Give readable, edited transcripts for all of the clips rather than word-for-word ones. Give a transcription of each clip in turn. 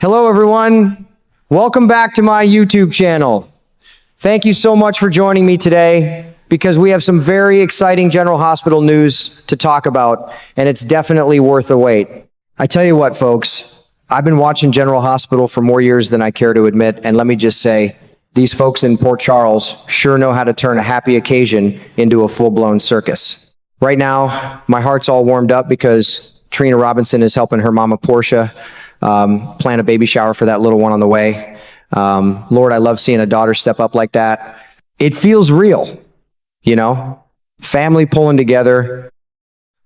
Hello, everyone. Welcome back to my YouTube channel. Thank you so much for joining me today because we have some very exciting General Hospital news to talk about, and it's definitely worth the wait. I tell you what, folks, I've been watching General Hospital for more years than I care to admit, and let me just say, these folks in Port Charles sure know how to turn a happy occasion into a full-blown circus. Right now, my heart's all warmed up because Trina Robinson is helping her mama, Portia, plan a baby shower for that little one on the way. Lord, I love seeing a daughter step up like that. It feels real, you know, family pulling together.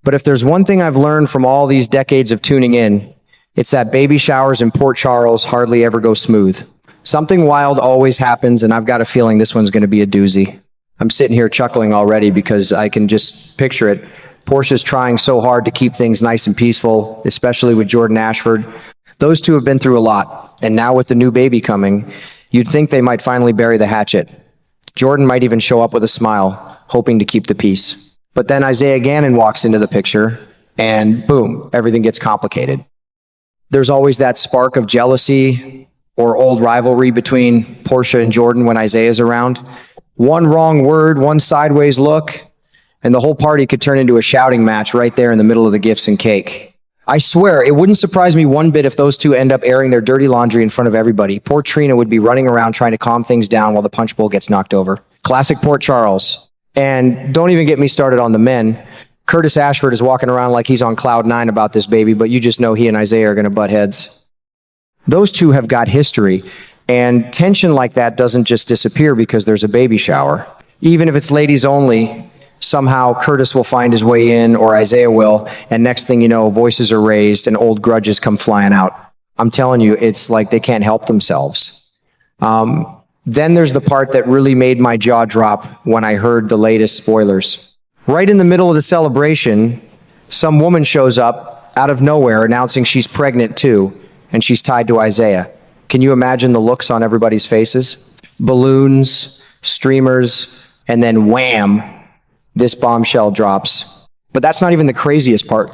But if there's one thing I've learned from all these decades of tuning in, it's that baby showers in Port Charles hardly ever go smooth. Something wild always happens, and I've got a feeling this one's going to be a doozy. I'm sitting here chuckling already because I can just picture it. Portia's trying so hard to keep things nice and peaceful, especially with Jordan Ashford. Those two have been through a lot, and now with the new baby coming, you'd think they might finally bury the hatchet. Jordan might even show up with a smile, hoping to keep the peace. But then Isaiah Gannon walks into the picture, and boom, everything gets complicated. There's always that spark of jealousy or old rivalry between Portia and Jordan when Isaiah's around. One wrong word, one sideways look, and the whole party could turn into a shouting match right there in the middle of the gifts and cake. I swear, it wouldn't surprise me one bit if those two end up airing their dirty laundry in front of everybody. Poor Trina would be running around trying to calm things down while the punch bowl gets knocked over. Classic Port Charles. And don't even get me started on the men. Curtis Ashford is walking around like he's on cloud nine about this baby, but you just know he and Isaiah are going to butt heads. Those two have got history, and tension like that doesn't just disappear because there's a baby shower. Even if it's ladies only, somehow Curtis will find his way in, or Isaiah will, and next thing you know, voices are raised and old grudges come flying out. I'm telling you, it's like they can't help themselves. Then there's the part that really made my jaw drop when I heard the latest spoilers. Right in the middle of the celebration, some woman shows up out of nowhere announcing she's pregnant too, and she's tied to Isaiah. Can you imagine the looks on everybody's faces? Balloons, streamers, and then wham! This bombshell drops. But that's not even the craziest part.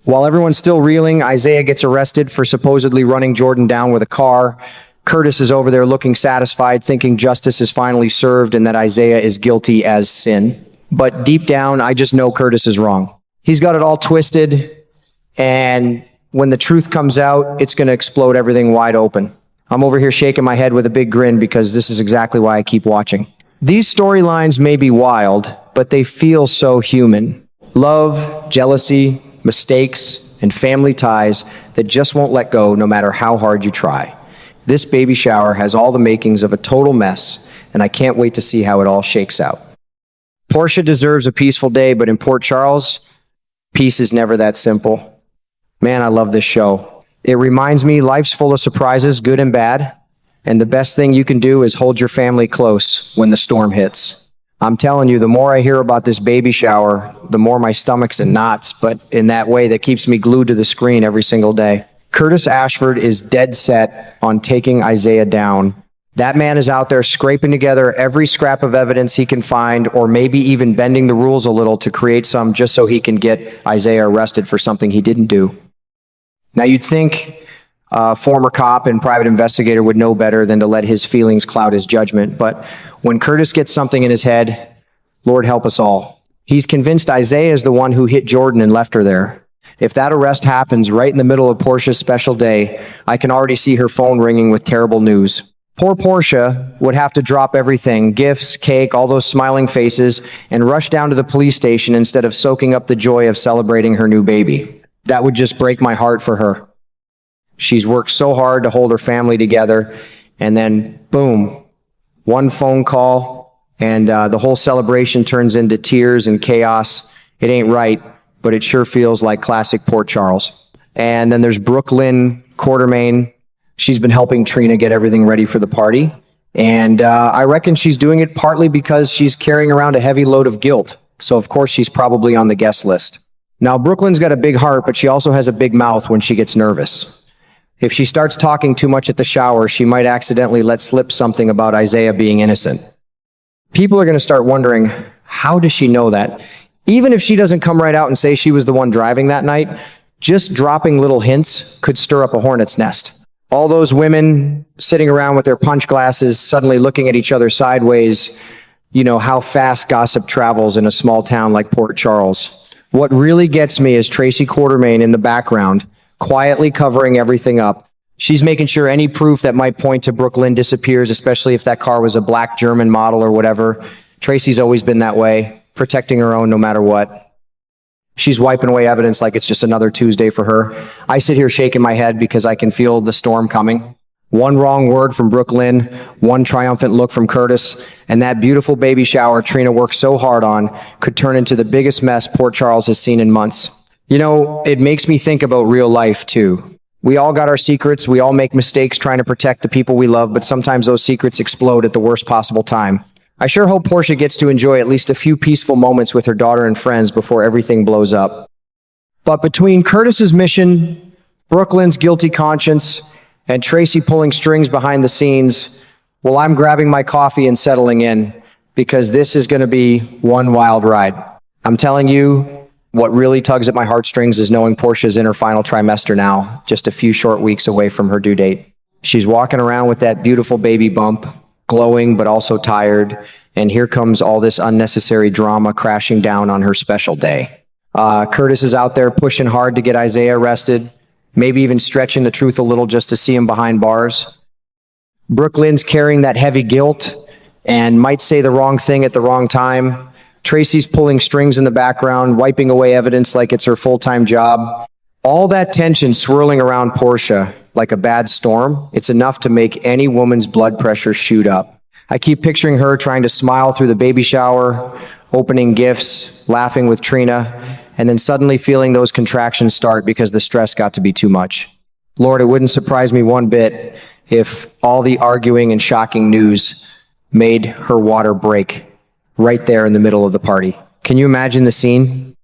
While everyone's still reeling, Isaiah gets arrested for supposedly running Jordan down with a car. Curtis is over there looking satisfied, thinking justice is finally served and that Isaiah is guilty as sin. But deep down, I just know Curtis is wrong. He's got it all twisted, and when the truth comes out, it's going to explode everything wide open. I'm over here shaking my head with a big grin because this is exactly why I keep watching. These storylines may be wild, but they feel so human. Love, jealousy, mistakes, and family ties that just won't let go no matter how hard you try. This baby shower has all the makings of a total mess, and I can't wait to see how it all shakes out. Portia deserves a peaceful day, but in Port Charles, peace is never that simple. Man, I love this show. It reminds me life's full of surprises, good and bad. And the best thing you can do is hold your family close when the storm hits. I'm telling you, the more I hear about this baby shower, the more my stomach's in knots, but in that way that keeps me glued to the screen every single day. Curtis Ashford is dead set on taking Isaiah down. That man is out there scraping together every scrap of evidence he can find, or maybe even bending the rules a little to create some just so he can get Isaiah arrested for something he didn't do. Now you'd think former cop and private investigator would know better than to let his feelings cloud his judgment. But when Curtis gets something in his head, Lord help us all. He's convinced Isaiah is the one who hit Jordan and left her there. If that arrest happens right in the middle of Portia's special day, I can already see her phone ringing with terrible news. Poor Portia would have to drop everything, gifts, cake, all those smiling faces, and rush down to the police station instead of soaking up the joy of celebrating her new baby. That would just break my heart for her. She's worked so hard to hold her family together, and then boom, one phone call, and the whole celebration turns into tears and chaos. It ain't right, but it sure feels like classic Port Charles. And then there's Brooklyn Quartermain. She's been helping Trina get everything ready for the party, and I reckon she's doing it partly because she's carrying around a heavy load of guilt, so of course she's probably on the guest list. Now, Brooklyn's got a big heart, but she also has a big mouth when she gets nervous. If she starts talking too much at the shower, she might accidentally let slip something about Isaiah being innocent. People are going to start wondering, how does she know that? Even if she doesn't come right out and say she was the one driving that night, just dropping little hints could stir up a hornet's nest. All those women sitting around with their punch glasses, suddenly looking at each other sideways, you know how fast gossip travels in a small town like Port Charles. What really gets me is Tracy Quartermain in the background, quietly covering everything up. She's making sure any proof that might point to Brooklyn disappears, especially if that car was a black German model or whatever. Tracy's always been that way, protecting her own no matter what. She's wiping away evidence like it's just another Tuesday for her. I sit here shaking my head because I can feel the storm coming. One wrong word from Brooklyn, one triumphant look from Curtis, and that beautiful baby shower Trina worked so hard on could turn into the biggest mess Port Charles has seen in months. You know, it makes me think about real life too. We all got our secrets, we all make mistakes trying to protect the people we love, but sometimes those secrets explode at the worst possible time. I sure hope Portia gets to enjoy at least a few peaceful moments with her daughter and friends before everything blows up. But between Curtis's mission, Brooklyn's guilty conscience, and Tracy pulling strings behind the scenes, well, I'm grabbing my coffee and settling in because this is going to be one wild ride. I'm telling you, what really tugs at my heartstrings is knowing Portia's in her final trimester now, just a few short weeks away from her due date. She's walking around with that beautiful baby bump, glowing but also tired, and here comes all this unnecessary drama crashing down on her special day. Curtis is out there pushing hard to get Isaiah arrested, maybe even stretching the truth a little just to see him behind bars. Brooklyn's carrying that heavy guilt and might say the wrong thing at the wrong time. Tracy's pulling strings in the background, wiping away evidence like it's her full-time job. All that tension swirling around Portia like a bad storm, it's enough to make any woman's blood pressure shoot up. I keep picturing her trying to smile through the baby shower, opening gifts, laughing with Trina, and then suddenly feeling those contractions start because the stress got to be too much. Lord, it wouldn't surprise me one bit if all the arguing and shocking news made her water break right there in the middle of the party. Can you imagine the scene?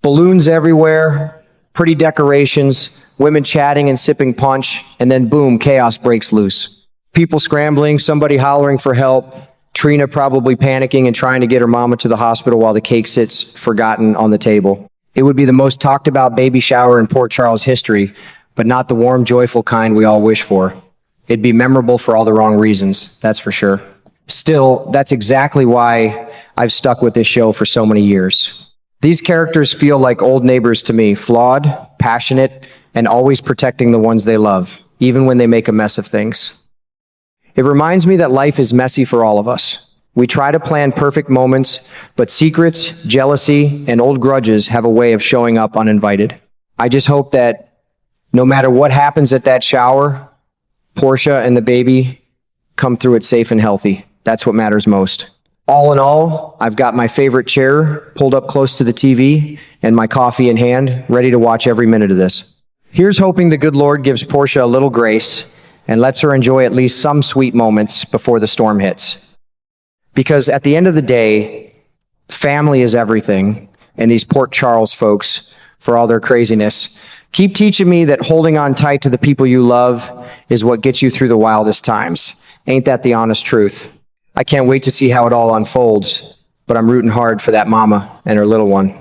Balloons everywhere, pretty decorations, women chatting and sipping punch, and then boom, chaos breaks loose. People scrambling, somebody hollering for help, Trina probably panicking and trying to get her mama to the hospital while the cake sits forgotten on the table. It would be the most talked about baby shower in Port Charles history, but not the warm, joyful kind we all wish for. It'd be memorable for all the wrong reasons, that's for sure. Still, that's exactly why I've stuck with this show for so many years. These characters feel like old neighbors to me, flawed, passionate, and always protecting the ones they love, even when they make a mess of things. It reminds me that life is messy for all of us. We try to plan perfect moments, but secrets, jealousy, and old grudges have a way of showing up uninvited. I just hope that no matter what happens at that shower, Portia and the baby come through it safe and healthy. That's what matters most. All in all, I've got my favorite chair pulled up close to the TV and my coffee in hand, ready to watch every minute of this. Here's hoping the good Lord gives Portia a little grace and lets her enjoy at least some sweet moments before the storm hits. Because at the end of the day, family is everything, and these Port Charles folks, for all their craziness, keep teaching me that holding on tight to the people you love is what gets you through the wildest times. Ain't that the honest truth? I can't wait to see how it all unfolds, but I'm rooting hard for that mama and her little one.